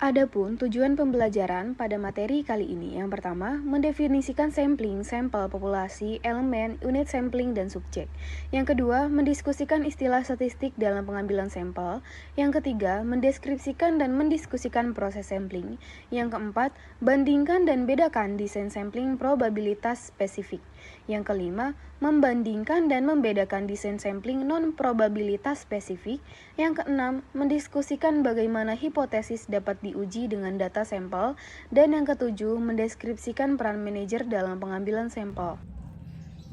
Adapun tujuan pembelajaran pada materi kali ini, yang pertama, mendefinisikan sampling, sampel populasi, elemen, unit sampling, dan subjek. Yang kedua, mendiskusikan istilah statistik dalam pengambilan sampel. Yang ketiga, mendeskripsikan dan mendiskusikan proses sampling. Yang keempat, bandingkan dan bedakan desain sampling probabilitas spesifik. Yang kelima, membandingkan dan membedakan desain sampling non-probabilitas spesifik. Yang keenam, mendiskusikan bagaimana hipotesis dapat diuji dengan data sampel. Dan yang ketujuh, mendeskripsikan peran manajer dalam pengambilan sampel.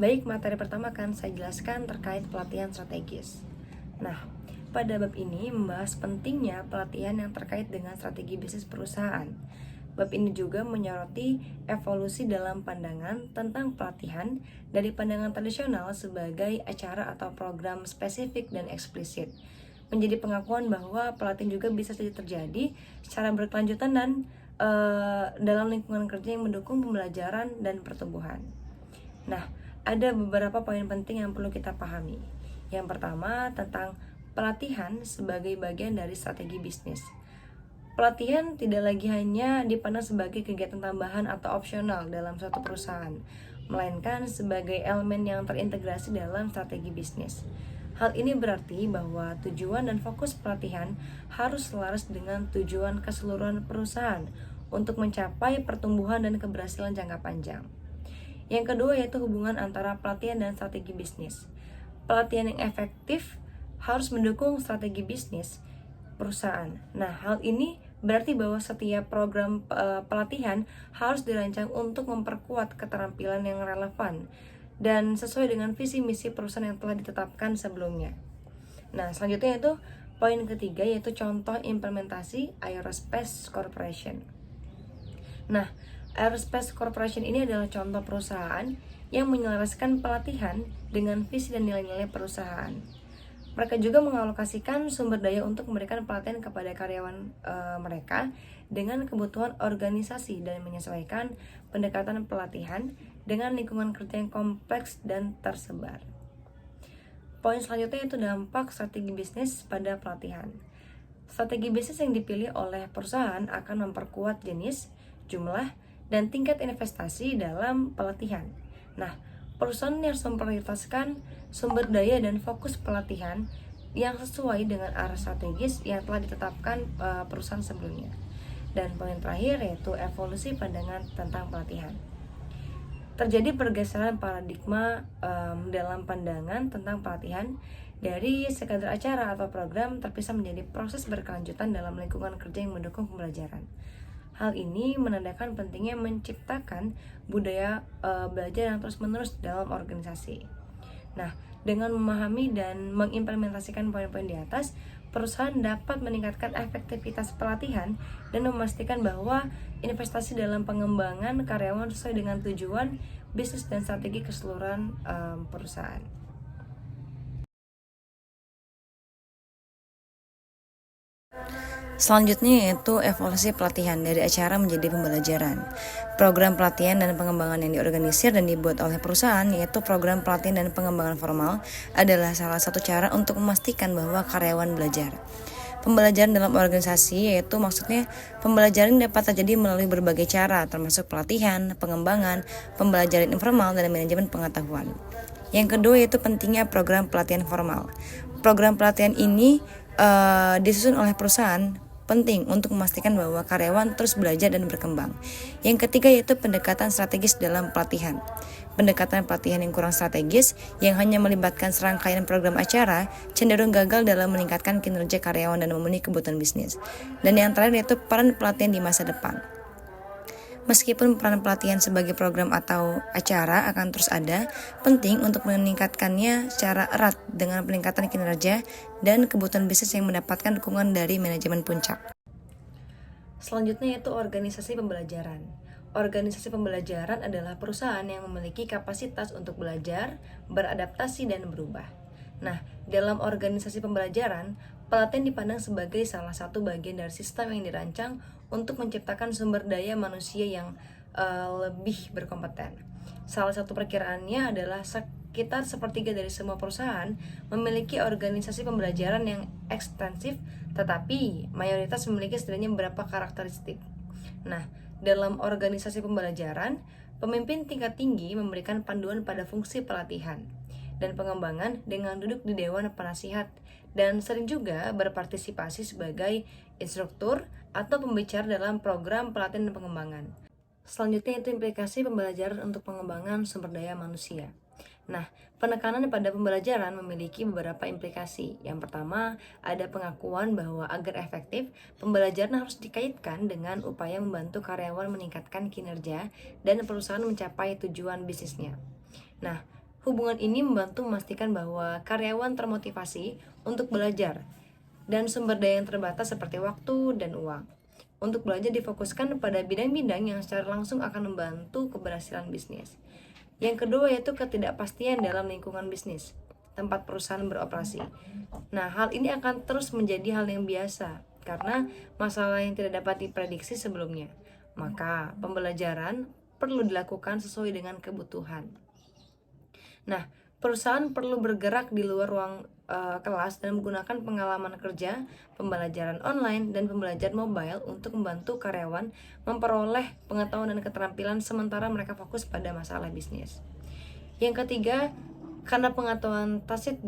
Baik, materi pertama akan saya jelaskan terkait pelatihan strategis. Nah, pada bab ini membahas pentingnya pelatihan yang terkait dengan strategi bisnis perusahaan. Bab ini juga menyoroti evolusi dalam pandangan tentang pelatihan dari pandangan tradisional sebagai acara atau program spesifik dan eksplisit, menjadi pengakuan bahwa pelatihan juga bisa saja terjadi secara berkelanjutan dan dalam lingkungan kerja yang mendukung pembelajaran dan pertumbuhan. Nah, ada beberapa poin penting yang perlu kita pahami. Yang pertama, tentang pelatihan sebagai bagian dari strategi bisnis. Pelatihan tidak lagi hanya dipandang sebagai kegiatan tambahan atau opsional dalam suatu perusahaan, melainkan sebagai elemen yang terintegrasi dalam strategi bisnis. Hal ini berarti bahwa tujuan dan fokus pelatihan harus selaras dengan tujuan keseluruhan perusahaan untuk mencapai pertumbuhan dan keberhasilan jangka panjang. Yang kedua yaitu hubungan antara pelatihan dan strategi bisnis. Pelatihan yang efektif harus mendukung strategi bisnis perusahaan. Nah, hal ini berarti bahwa setiap program pelatihan harus dirancang untuk memperkuat keterampilan yang relevan dan sesuai dengan visi misi perusahaan yang telah ditetapkan sebelumnya. Nah, selanjutnya itu poin ketiga yaitu contoh implementasi Aerospace Corporation. Nah, Aerospace Corporation ini adalah contoh perusahaan yang menyelaraskan pelatihan dengan visi dan nilai-nilai perusahaan. Mereka juga mengalokasikan sumber daya untuk memberikan pelatihan kepada karyawan mereka dengan kebutuhan organisasi dan menyesuaikan pendekatan pelatihan dengan lingkungan kerja yang kompleks dan tersebar. Poin selanjutnya itu dampak strategi bisnis pada pelatihan. Strategi bisnis yang dipilih oleh perusahaan akan memperkuat jenis, jumlah, dan tingkat investasi dalam pelatihan. Nah, perusahaan harus memprioritaskan sumber daya dan fokus pelatihan yang sesuai dengan arah strategis yang telah ditetapkan perusahaan sebelumnya. Dan poin terakhir yaitu evolusi pandangan tentang pelatihan. Terjadi pergeseran paradigma dalam pandangan tentang pelatihan dari sekadar acara atau program terpisah menjadi proses berkelanjutan dalam lingkungan kerja yang mendukung pembelajaran. Hal ini menandakan pentingnya menciptakan budaya belajar yang terus-menerus dalam organisasi. Nah, dengan memahami dan mengimplementasikan poin-poin di atas, perusahaan dapat meningkatkan efektivitas pelatihan dan memastikan bahwa investasi dalam pengembangan karyawan sesuai dengan tujuan bisnis dan strategi keseluruhan perusahaan. Selanjutnya yaitu evolusi pelatihan dari acara menjadi pembelajaran. Program pelatihan dan pengembangan yang diorganisir dan dibuat oleh perusahaan yaitu program pelatihan dan pengembangan formal adalah salah satu cara untuk memastikan bahwa karyawan belajar. Pembelajaran dalam organisasi yaitu maksudnya pembelajaran dapat terjadi melalui berbagai cara termasuk pelatihan, pengembangan, pembelajaran informal dan manajemen pengetahuan. Yang kedua yaitu pentingnya program pelatihan formal. Program pelatihan ini disusun oleh perusahaan penting untuk memastikan bahwa karyawan terus belajar dan berkembang. Yang ketiga yaitu pendekatan strategis dalam pelatihan. Pendekatan pelatihan yang kurang strategis yang hanya melibatkan serangkaian program acara cenderung gagal dalam meningkatkan kinerja karyawan dan memenuhi kebutuhan bisnis. Dan yang terakhir yaitu peran pelatihan di masa depan. Meskipun peran pelatihan sebagai program atau acara akan terus ada, penting untuk meningkatkannya secara erat dengan peningkatan kinerja dan kebutuhan bisnis yang mendapatkan dukungan dari manajemen puncak. Selanjutnya yaitu organisasi pembelajaran. Organisasi pembelajaran adalah perusahaan yang memiliki kapasitas untuk belajar, beradaptasi, dan berubah. Nah, dalam organisasi pembelajaran, pelatihan dipandang sebagai salah satu bagian dari sistem yang dirancang untuk menciptakan sumber daya manusia yang lebih berkompeten. Salah satu perkiraannya adalah sekitar sepertiga dari semua perusahaan memiliki organisasi pembelajaran yang ekstensif, tetapi mayoritas memiliki setidaknya beberapa karakteristik. Nah, dalam organisasi pembelajaran, pemimpin tingkat tinggi memberikan panduan pada fungsi pelatihan dan pengembangan dengan duduk di dewan penasihat dan sering juga berpartisipasi sebagai instruktur atau pembicara dalam program pelatihan dan pengembangan. Selanjutnya itu implikasi pembelajaran untuk pengembangan sumber daya manusia. Nah, penekanan pada pembelajaran memiliki beberapa implikasi. Yang pertama, ada pengakuan bahwa agar efektif, pembelajaran harus dikaitkan dengan upaya membantu karyawan meningkatkan kinerja dan perusahaan mencapai tujuan bisnisnya. Nah, hubungan ini membantu memastikan bahwa karyawan termotivasi untuk belajar dan sumber daya yang terbatas seperti waktu dan uang untuk belajar difokuskan pada bidang-bidang yang secara langsung akan membantu keberhasilan bisnis. Yang kedua yaitu ketidakpastian dalam lingkungan bisnis, tempat perusahaan beroperasi. Nah, hal ini akan terus menjadi hal yang biasa karena masalah yang tidak dapat diprediksi sebelumnya. Maka, pembelajaran perlu dilakukan sesuai dengan kebutuhan. Nah, perusahaan perlu bergerak di luar ruang kelas dan menggunakan pengalaman kerja, pembelajaran online, dan pembelajaran mobile untuk membantu karyawan memperoleh pengetahuan dan keterampilan sementara mereka fokus pada masalah bisnis. Yang ketiga, karena pengetahuan tacit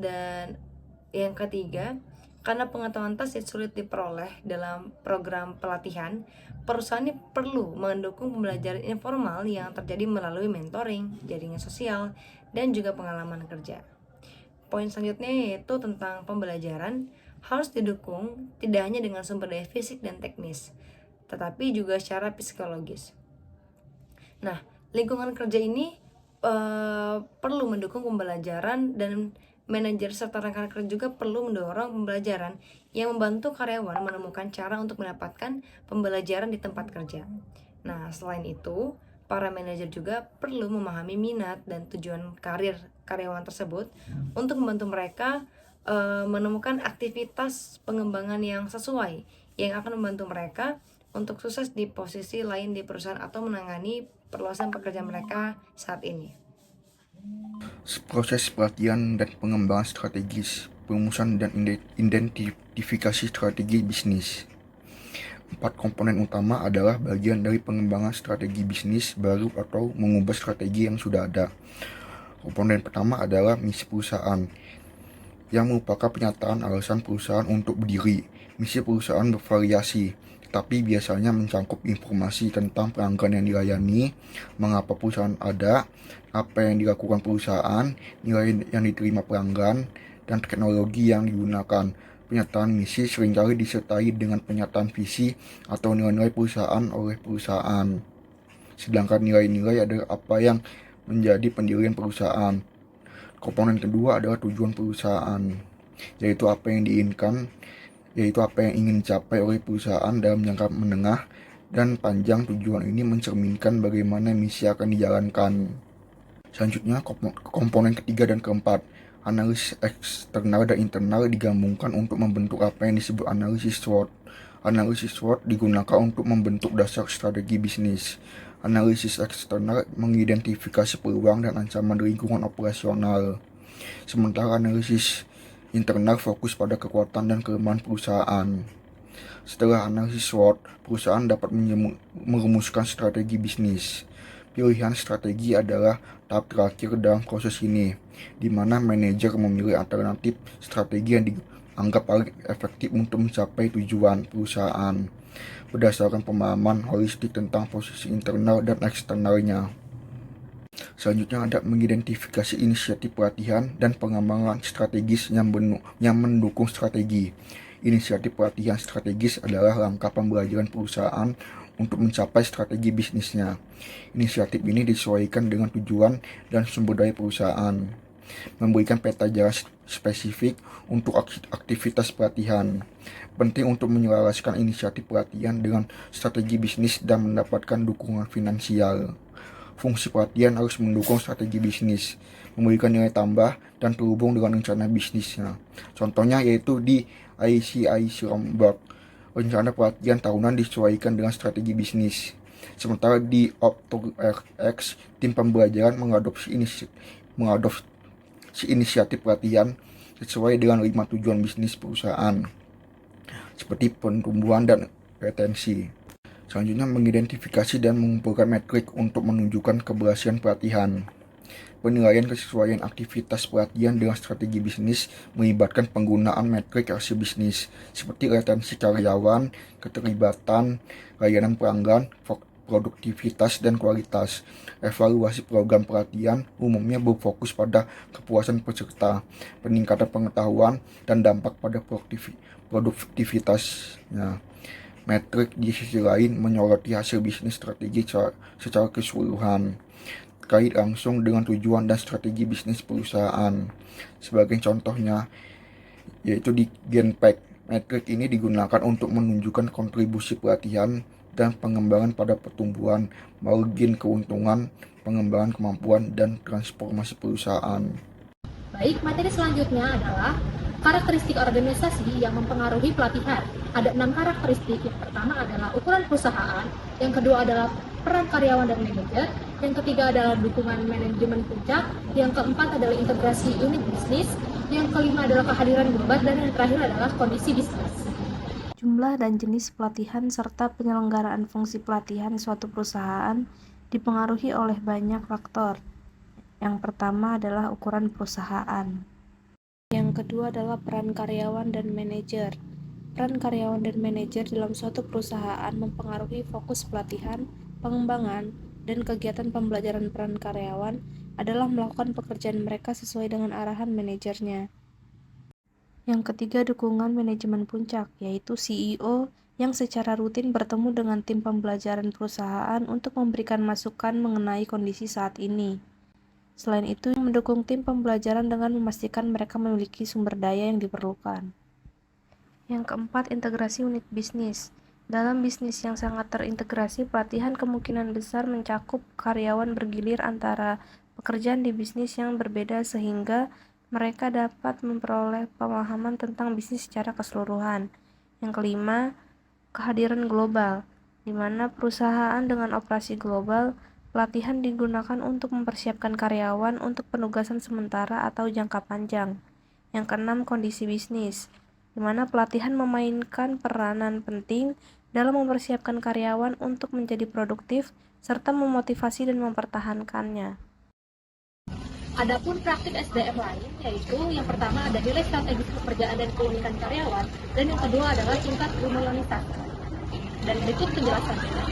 sulit diperoleh dalam program pelatihan, perusahaan ini perlu mendukung pembelajaran informal yang terjadi melalui mentoring, jaringan sosial, dan juga pengalaman kerja. Poin selanjutnya yaitu tentang pembelajaran harus didukung tidak hanya dengan sumber daya fisik dan teknis, tetapi juga secara psikologis. Nah, lingkungan kerja ini perlu mendukung pembelajaran dan manajer serta rekan kerja juga perlu mendorong pembelajaran yang membantu karyawan menemukan cara untuk mendapatkan pembelajaran di tempat kerja. Nah, selain itu, para manajer juga perlu memahami minat dan tujuan karir karyawan tersebut untuk membantu mereka menemukan aktivitas pengembangan yang sesuai yang akan membantu mereka untuk sukses di posisi lain di perusahaan atau menangani perluasan pekerjaan mereka saat ini. Proses pelatihan dan pengembangan strategis, perumusan dan identifikasi strategi bisnis. 4 komponen utama adalah bagian dari pengembangan strategi bisnis baru atau mengubah strategi yang sudah ada. Komponen pertama adalah misi perusahaan, yang merupakan pernyataan alasan perusahaan untuk berdiri. Misi perusahaan bervariasi, tetapi biasanya mencakup informasi tentang pelanggan yang dilayani, mengapa perusahaan ada, apa yang dilakukan perusahaan, nilai yang diterima pelanggan, dan teknologi yang digunakan. Pernyataan misi seringkali disertai dengan pernyataan visi atau nilai-nilai perusahaan oleh perusahaan. Sedangkan nilai-nilai adalah apa yang menjadi pendirian perusahaan. Komponen kedua adalah tujuan perusahaan, yaitu apa yang ingin dicapai oleh perusahaan dalam jangka menengah dan panjang. Tujuan ini mencerminkan bagaimana misi akan dijalankan. Selanjutnya, komponen ketiga dan keempat, analisis eksternal dan internal digabungkan untuk membentuk apa yang disebut analisis SWOT. Analisis SWOT digunakan untuk membentuk dasar strategi bisnis. Analisis eksternal mengidentifikasi peluang dan ancaman di lingkungan operasional. Sementara analisis internal fokus pada kekuatan dan kelemahan perusahaan. Setelah analisis SWOT, perusahaan dapat merumuskan strategi bisnis. Pilihan strategi adalah tahap terakhir dalam proses ini, di mana manajer memilih alternatif strategi yang dianggap paling efektif untuk mencapai tujuan perusahaan, berdasarkan pemahaman holistik tentang posisi internal dan eksternalnya. Selanjutnya ada mengidentifikasi inisiatif pelatihan dan pengembangan strategis yang mendukung strategi. Inisiatif pelatihan strategis adalah langkah pembelajaran perusahaan untuk mencapai strategi bisnisnya. Inisiatif ini disesuaikan dengan tujuan dan sumber daya perusahaan, memberikan peta jalan spesifik untuk aktivitas pelatihan. Penting untuk menyelaraskan inisiatif pelatihan dengan strategi bisnis dan mendapatkan dukungan finansial. Fungsi pelatihan harus mendukung strategi bisnis, memberikan nilai tambah, dan terhubung dengan rencana bisnisnya. Contohnya yaitu di ICIC Lombok, rencana pelatihan tahunan disesuaikan dengan strategi bisnis. Sementara di OptoX, tim pembelajaran mengadopsi inisiatif pelatihan sesuai dengan 5 tujuan bisnis perusahaan, seperti pertumbuhan dan retensi. Selanjutnya, mengidentifikasi dan mengumpulkan metrik untuk menunjukkan keberhasilan pelatihan. Penilaian kesesuaian aktivitas pelatihan dengan strategi bisnis melibatkan penggunaan metrik hasil bisnis, seperti retensi karyawan, keterlibatan, layanan pelanggan, produktivitas, dan kualitas. Evaluasi program pelatihan umumnya berfokus pada kepuasan peserta, peningkatan pengetahuan, dan dampak pada produktivitasnya. Metrik di sisi lain menyoroti hasil bisnis strategi secara keseluruhan, terkait langsung dengan tujuan dan strategi bisnis perusahaan. Sebagai contohnya, yaitu di Genpact. Metrik ini digunakan untuk menunjukkan kontribusi pelatihan dan pengembangan pada pertumbuhan, margin keuntungan, pengembangan kemampuan, dan transformasi perusahaan. Baik, materi selanjutnya adalah karakteristik organisasi yang mempengaruhi pelatihan. Ada 6 karakteristik. Yang pertama adalah ukuran perusahaan, yang kedua adalah peran karyawan dan manajer, yang ketiga adalah dukungan manajemen puncak, yang keempat adalah integrasi unit bisnis, yang kelima adalah kehadiran global, dan yang terakhir adalah kondisi bisnis. Jumlah dan jenis pelatihan serta penyelenggaraan fungsi pelatihan suatu perusahaan dipengaruhi oleh banyak faktor. Yang pertama adalah ukuran perusahaan. Yang kedua adalah peran karyawan dan manajer. Peran karyawan dan manajer dalam suatu perusahaan mempengaruhi fokus pelatihan, pengembangan, dan kegiatan pembelajaran. Peran karyawan adalah melakukan pekerjaan mereka sesuai dengan arahan manajernya. Yang ketiga, dukungan manajemen puncak, yaitu CEO yang secara rutin bertemu dengan tim pembelajaran perusahaan untuk memberikan masukan mengenai kondisi saat ini. Selain itu, mendukung tim pembelajaran dengan memastikan mereka memiliki sumber daya yang diperlukan. Yang keempat, integrasi unit bisnis. Dalam bisnis yang sangat terintegrasi, pelatihan kemungkinan besar mencakup karyawan bergilir antara pekerjaan di bisnis yang berbeda sehingga mereka dapat memperoleh pemahaman tentang bisnis secara keseluruhan. Yang kelima, kehadiran global, di mana perusahaan dengan operasi global, pelatihan digunakan untuk mempersiapkan karyawan untuk penugasan sementara atau jangka panjang. Yang keenam, kondisi bisnis, di mana pelatihan memainkan peranan penting dalam mempersiapkan karyawan untuk menjadi produktif serta memotivasi dan mempertahankannya. Adapun praktik SDM lain, yaitu yang pertama ada nilai strategis pekerjaan dan keunikan karyawan, dan yang kedua adalah tingkat unionisasi. Dan berikut penjelasannya.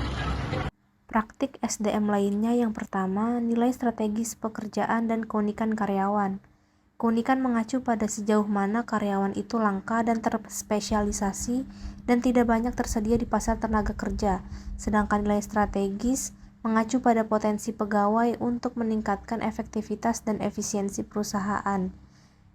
Praktik SDM lainnya yang pertama, nilai strategis pekerjaan dan keunikan karyawan. Keunikan mengacu pada sejauh mana karyawan itu langka dan terspesialisasi dan tidak banyak tersedia di pasar tenaga kerja. Sedangkan nilai strategis mengacu pada potensi pegawai untuk meningkatkan efektivitas dan efisiensi perusahaan.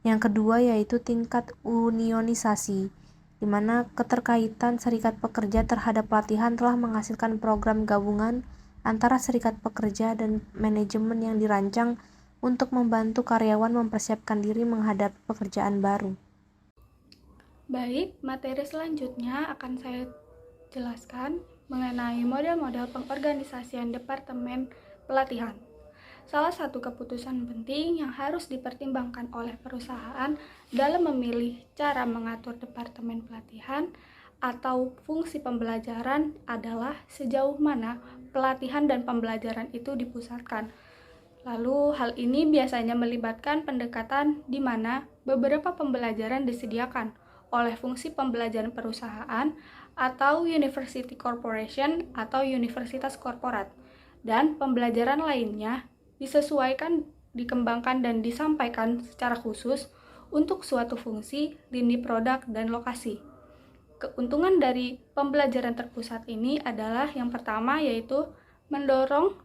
Yang kedua yaitu tingkat unionisasi, di mana keterkaitan serikat pekerja terhadap pelatihan telah menghasilkan program gabungan antara serikat pekerja dan manajemen yang dirancang untuk membantu karyawan mempersiapkan diri menghadapi pekerjaan baru. Baik, materi selanjutnya akan saya jelaskan mengenai model-model pengorganisasian Departemen Pelatihan. Salah satu keputusan penting yang harus dipertimbangkan oleh perusahaan dalam memilih cara mengatur Departemen Pelatihan atau fungsi pembelajaran adalah sejauh mana pelatihan dan pembelajaran itu dipusatkan. Lalu hal ini biasanya melibatkan pendekatan di mana beberapa pembelajaran disediakan oleh fungsi pembelajaran perusahaan atau University Corporation atau universitas korporat, dan pembelajaran lainnya disesuaikan, dikembangkan, dan disampaikan secara khusus untuk suatu fungsi, lini produk, dan lokasi. Keuntungan dari pembelajaran terpusat ini adalah yang pertama yaitu mendorong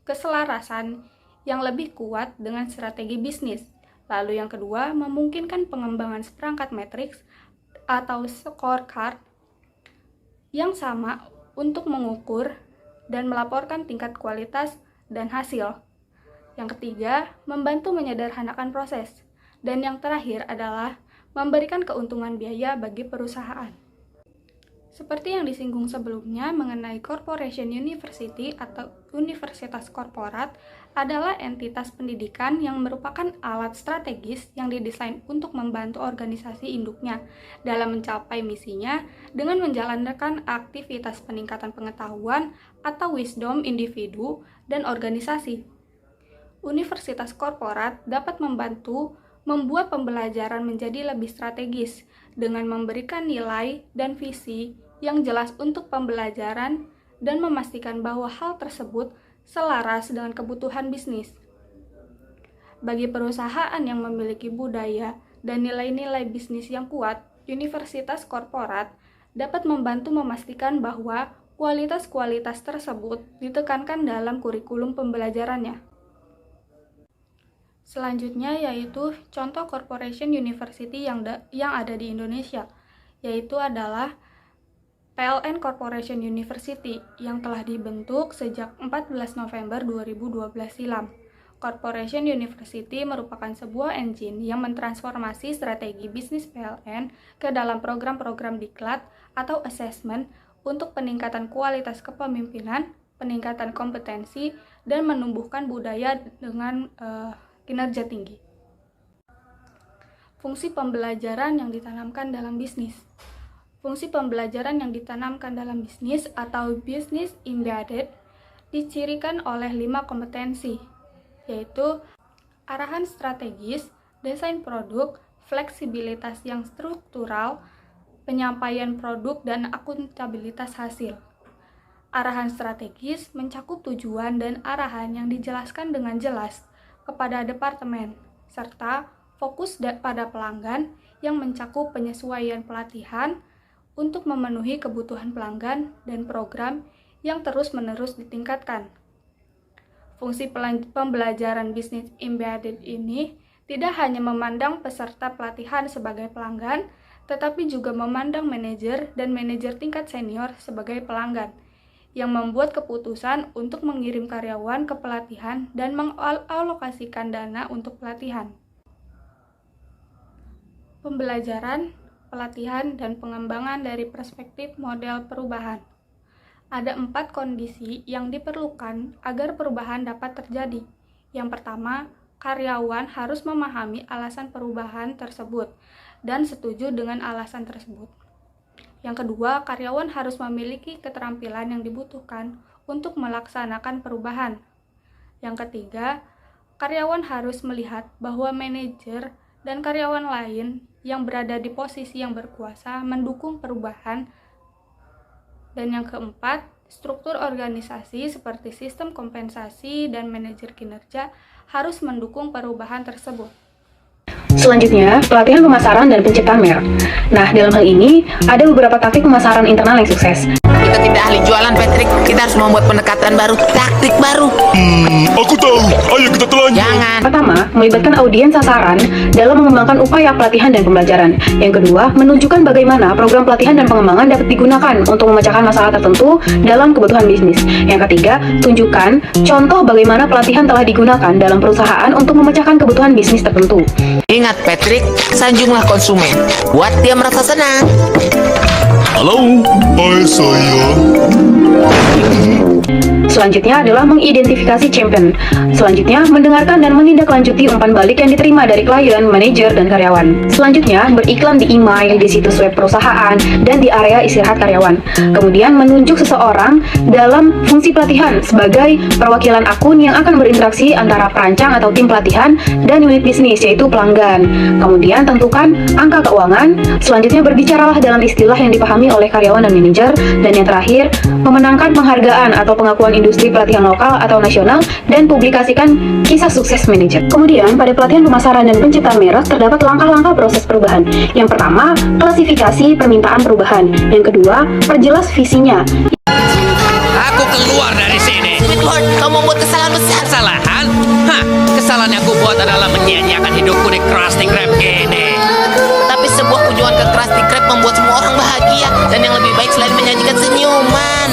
keselarasan yang lebih kuat dengan strategi bisnis. Lalu yang kedua, memungkinkan pengembangan seperangkat matriks atau scorecard yang sama untuk mengukur dan melaporkan tingkat kualitas dan hasil. Yang ketiga, membantu menyederhanakan proses. Dan yang terakhir adalah memberikan keuntungan biaya bagi perusahaan. Seperti yang disinggung sebelumnya mengenai Corporation University atau universitas korporat adalah entitas pendidikan yang merupakan alat strategis yang didesain untuk membantu organisasi induknya dalam mencapai misinya dengan menjalankan aktivitas peningkatan pengetahuan atau wisdom individu dan organisasi. Universitas korporat dapat membantu membuat pembelajaran menjadi lebih strategis dengan memberikan nilai dan visi yang jelas untuk pembelajaran dan memastikan bahwa hal tersebut selaras dengan kebutuhan bisnis. Bagi perusahaan yang memiliki budaya dan nilai-nilai bisnis yang kuat, universitas korporat dapat membantu memastikan bahwa kualitas-kualitas tersebut ditekankan dalam kurikulum pembelajarannya. Selanjutnya yaitu contoh corporation university yang ada di Indonesia, yaitu adalah PLN Corporation University yang telah dibentuk sejak 14 November 2012 silam. Corporation University merupakan sebuah engine yang mentransformasi strategi bisnis PLN ke dalam program-program diklat atau assessment untuk peningkatan kualitas kepemimpinan, peningkatan kompetensi, dan menumbuhkan budaya dengan kinerja tinggi. Fungsi pembelajaran yang ditanamkan dalam bisnis. Fungsi pembelajaran yang ditanamkan dalam bisnis atau business embedded dicirikan oleh 5 kompetensi, yaitu arahan strategis, desain produk, fleksibilitas yang struktural, penyampaian produk, dan akuntabilitas hasil. Arahan strategis mencakup tujuan dan arahan yang dijelaskan dengan jelas kepada departemen, serta fokus pada pelanggan yang mencakup penyesuaian pelatihan untuk memenuhi kebutuhan pelanggan dan program yang terus-menerus ditingkatkan. Fungsi pembelajaran bisnis embedded ini tidak hanya memandang peserta pelatihan sebagai pelanggan, tetapi juga memandang manajer dan manajer tingkat senior sebagai pelanggan, yang membuat keputusan untuk mengirim karyawan ke pelatihan dan mengalokasikan dana untuk pelatihan. Pembelajaran, pelatihan, dan pengembangan dari perspektif model perubahan. Ada 4 kondisi yang diperlukan agar perubahan dapat terjadi. Yang pertama, karyawan harus memahami alasan perubahan tersebut dan setuju dengan alasan tersebut. Yang kedua, karyawan harus memiliki keterampilan yang dibutuhkan untuk melaksanakan perubahan. Yang ketiga, karyawan harus melihat bahwa manajer dan karyawan lain yang berada di posisi yang berkuasa mendukung perubahan. Dan yang keempat, struktur organisasi seperti sistem kompensasi dan manajer kinerja harus mendukung perubahan tersebut. Selanjutnya, pelatihan pemasaran dan penciptaan merek. Nah, dalam hal ini, ada beberapa taktik pemasaran internal yang sukses. Kita tidak ahli jualan, Patrick. Kita harus membuat pendekatan baru, taktik baru. Aku tahu. Ayo kita telanjang. Jangan. Pertama, melibatkan audiens sasaran dalam mengembangkan upaya pelatihan dan pembelajaran. Yang kedua, menunjukkan bagaimana program pelatihan dan pengembangan dapat digunakan untuk memecahkan masalah tertentu dalam kebutuhan bisnis. Yang ketiga, tunjukkan contoh bagaimana pelatihan telah digunakan dalam perusahaan untuk memecahkan kebutuhan bisnis tertentu. Ingat, Patrick, sanjunglah konsumen. Buat dia merasa senang. Halo, hai sayang. Selanjutnya adalah mengidentifikasi champion. Selanjutnya, mendengarkan dan menindaklanjuti umpan balik yang diterima dari klien, manajer, dan karyawan. Selanjutnya, beriklan di email, di situs web perusahaan, dan di area istirahat karyawan. Kemudian, menunjuk seseorang dalam fungsi pelatihan sebagai perwakilan akun yang akan berinteraksi antara perancang atau tim pelatihan dan unit bisnis, yaitu pelanggan. Kemudian, tentukan angka keuangan. Selanjutnya, berbicaralah dalam istilah yang dipahami oleh karyawan dan manajer. Dan yang terakhir, memenangkan penghargaan atau pengakuan industri pelatihan lokal atau nasional dan publikasikan kisah sukses manajer. Kemudian, pada pelatihan pemasaran dan penciptaan merek terdapat langkah-langkah proses perubahan. Yang pertama, klasifikasi permintaan perubahan. Yang kedua, perjelas visinya. Aku keluar dari sini. Sweetheart, kamu membuat kesalahan besar. Kesalahan? Hah, kesalahan yang aku buat adalah menyia-nyiakan hidupku di Krusty Krab ini. Tapi sebuah kunjungan ke Krusty Krab membuat semua orang bahagia. Dan yang lebih baik selain menyajikan senyuman.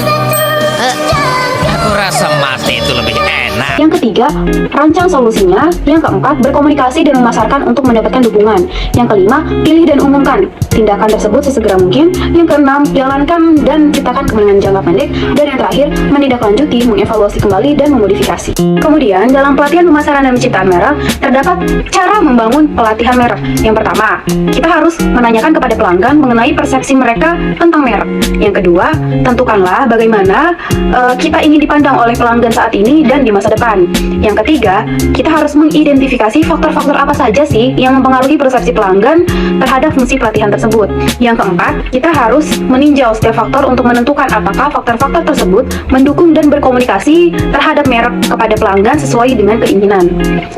Aku rasa mati itu lebih enak. enak. Yang ketiga, rancang solusinya. Yang keempat, berkomunikasi dan memasarkan untuk mendapatkan dukungan. Yang kelima, pilih dan umumkan tindakan tersebut sesegera mungkin. Yang keenam, jalankan dan ciptakan kemenangan jangka pendek. Dan yang terakhir, menindaklanjuti, mengevaluasi kembali dan memodifikasi. Kemudian, dalam pelatihan pemasaran dan penciptaan merek, terdapat cara membangun pelatihan merek. Yang pertama, kita harus menanyakan kepada pelanggan mengenai persepsi mereka tentang merek. Yang kedua, tentukanlah bagaimana kita ingin dipandang oleh pelanggan saat ini dan di masa depan. Yang ketiga, kita harus mengidentifikasi faktor-faktor apa saja sih yang mempengaruhi persepsi pelanggan terhadap fungsi pelatihan tersebut. Yang keempat, kita harus meninjau setiap faktor untuk menentukan apakah faktor-faktor tersebut mendukung dan berkomunikasi terhadap merek kepada pelanggan sesuai dengan keinginan.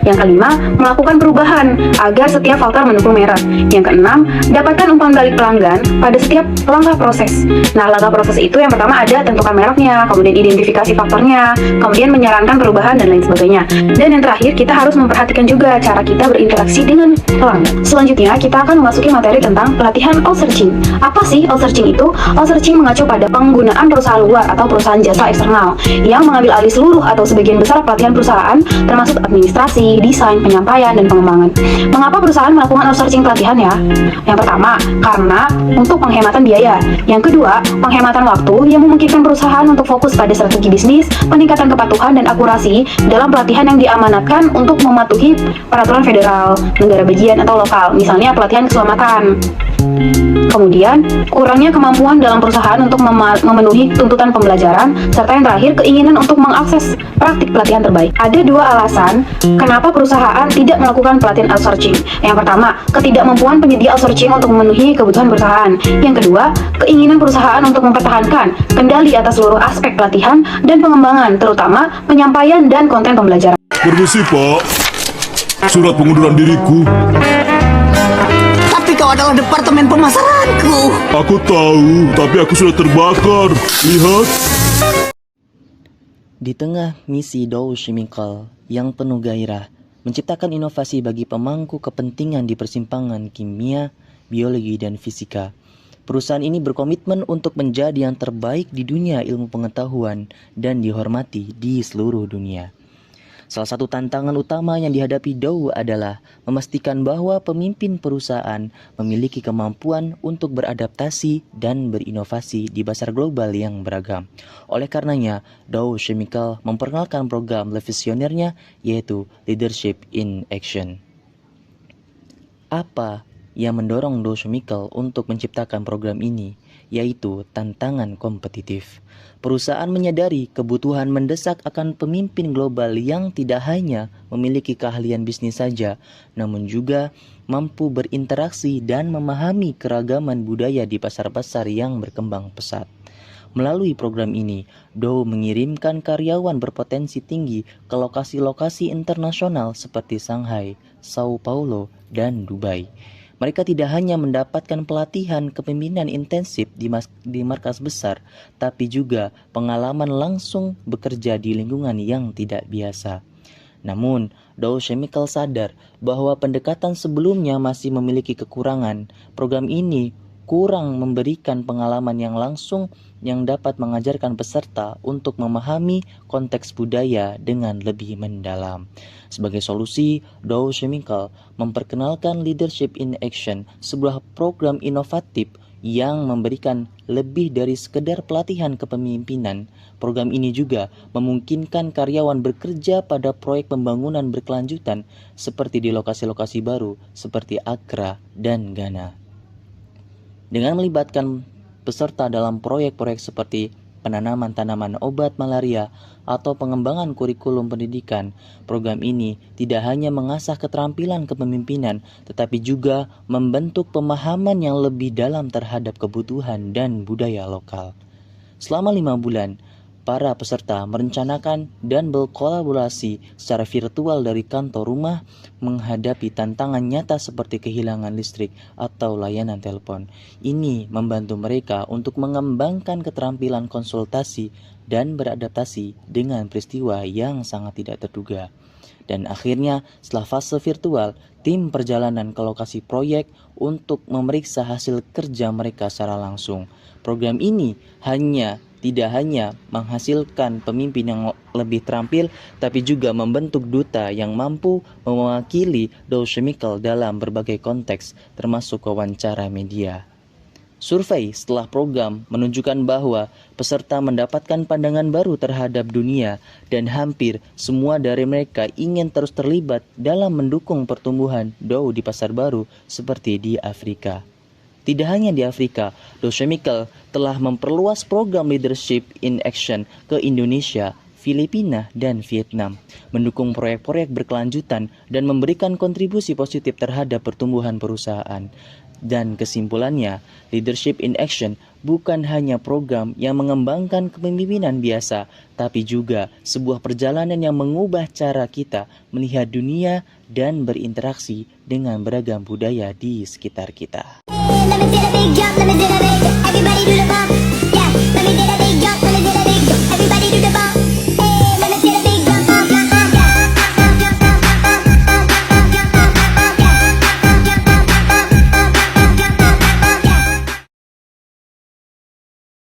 Yang kelima, melakukan perubahan agar setiap faktor mendukung merek. Yang keenam, dapatkan umpan balik pelanggan pada setiap langkah proses. Nah, langkah proses itu yang pertama ada tentukan mereknya, kemudian identifikasi faktornya, kemudian menyarankan perubahan dan lain sebagainya. Dan yang terakhir, kita harus memperhatikan juga cara kita berinteraksi dengan pelanggan. Selanjutnya, kita akan memasuki materi tentang pelatihan outsourcing. Apa sih outsourcing itu? Outsourcing mengacu pada penggunaan perusahaan luar atau perusahaan jasa eksternal yang mengambil alih seluruh atau sebagian besar pelatihan perusahaan, termasuk administrasi, desain, penyampaian, dan pengembangan. Mengapa perusahaan melakukan outsourcing pelatihan ya? Yang pertama, karena untuk penghematan biaya. Yang kedua, penghematan waktu yang memungkinkan perusahaan untuk fokus pada strategi bisnis, peningkatan kepatuhan dan akurasi dalam pelatihan yang diamanatkan untuk mematuhi peraturan federal, negara bagian atau lokal, misalnya pelatihan keselamatan. Kemudian, kurangnya kemampuan dalam perusahaan untuk memenuhi tuntutan pembelajaran, serta yang terakhir, keinginan untuk mengakses praktik pelatihan terbaik. Ada dua alasan kenapa perusahaan tidak melakukan pelatihan outsourcing. Yang pertama, ketidakmampuan penyedia outsourcing untuk memenuhi kebutuhan perusahaan. Yang kedua, keinginan perusahaan untuk mempertahankan kendali atas seluruh aspek pelatihan dan pengembangan, terutama penyampaian dan konten pembelajaran. Permisi, Pak. Surat pengunduran diriku. Tapi kau adalah departemen pemasaranku. Aku tahu, tapi aku sudah terbakar. Lihat. Di tengah misi Dow Chemical yang penuh gairah, menciptakan inovasi bagi pemangku kepentingan di persimpangan kimia, biologi, dan fisika, perusahaan ini berkomitmen untuk menjadi yang terbaik di dunia ilmu pengetahuan dan dihormati di seluruh dunia. Salah satu tantangan utama yang dihadapi Dow adalah memastikan bahwa pemimpin perusahaan memiliki kemampuan untuk beradaptasi dan berinovasi di pasar global yang beragam. Oleh karenanya, Dow Chemical memperkenalkan program visionernya, yaitu Leadership in Action. Apa yang mendorong Dow Chemical untuk menciptakan program ini? Yaitu tantangan kompetitif. Perusahaan menyadari kebutuhan mendesak akan pemimpin global yang tidak hanya memiliki keahlian bisnis saja, namun juga mampu berinteraksi dan memahami keragaman budaya di pasar-pasar yang berkembang pesat. Melalui program ini, Dow mengirimkan karyawan berpotensi tinggi ke lokasi-lokasi internasional seperti Shanghai, Sao Paulo, dan Dubai. Mereka tidak hanya mendapatkan pelatihan kepemimpinan intensif di markas besar, tapi juga pengalaman langsung bekerja di lingkungan yang tidak biasa. Namun, Dow Chemical sadar bahwa pendekatan sebelumnya masih memiliki kekurangan. Program ini kurang memberikan pengalaman yang langsung yang dapat mengajarkan peserta untuk memahami konteks budaya dengan lebih mendalam. Sebagai solusi, Dow Chemical memperkenalkan Leadership in Action, sebuah program inovatif yang memberikan lebih dari sekedar pelatihan kepemimpinan. Program ini juga memungkinkan karyawan bekerja pada proyek pembangunan berkelanjutan seperti di lokasi-lokasi baru seperti Accra dan Ghana. Dengan melibatkan peserta dalam proyek-proyek seperti penanaman tanaman obat malaria atau pengembangan kurikulum pendidikan, program ini tidak hanya mengasah keterampilan kepemimpinan, tetapi juga membentuk pemahaman yang lebih dalam terhadap kebutuhan dan budaya lokal. Selama 5 bulan, para peserta merencanakan dan berkolaborasi secara virtual dari kantor rumah menghadapi tantangan nyata seperti kehilangan listrik atau layanan telepon. Ini membantu mereka untuk mengembangkan keterampilan konsultasi dan beradaptasi dengan peristiwa yang sangat tidak terduga. Dan akhirnya, setelah fase virtual, tim perjalanan ke lokasi proyek untuk memeriksa hasil kerja mereka secara langsung. Program ini hanya tidak hanya menghasilkan pemimpin yang lebih terampil, tapi juga membentuk duta yang mampu mewakili Dow Chemical dalam berbagai konteks, termasuk wawancara media. Survei setelah program menunjukkan bahwa peserta mendapatkan pandangan baru terhadap dunia dan hampir semua dari mereka ingin terus terlibat dalam mendukung pertumbuhan Dow di pasar baru seperti di Afrika. Tidak hanya di Afrika, Dow Chemical telah memperluas program Leadership in Action ke Indonesia, Filipina, dan Vietnam, mendukung proyek-proyek berkelanjutan dan memberikan kontribusi positif terhadap pertumbuhan perusahaan. Dan kesimpulannya, Leadership in Action bukan hanya program yang mengembangkan kepemimpinan biasa, tapi juga sebuah perjalanan yang mengubah cara kita melihat dunia dan berinteraksi dengan beragam budaya di sekitar kita. Let me get a big jump, let me get a big, everybody do the bump. Yeah, let me get a big jump, let me get a big, everybody do the bump.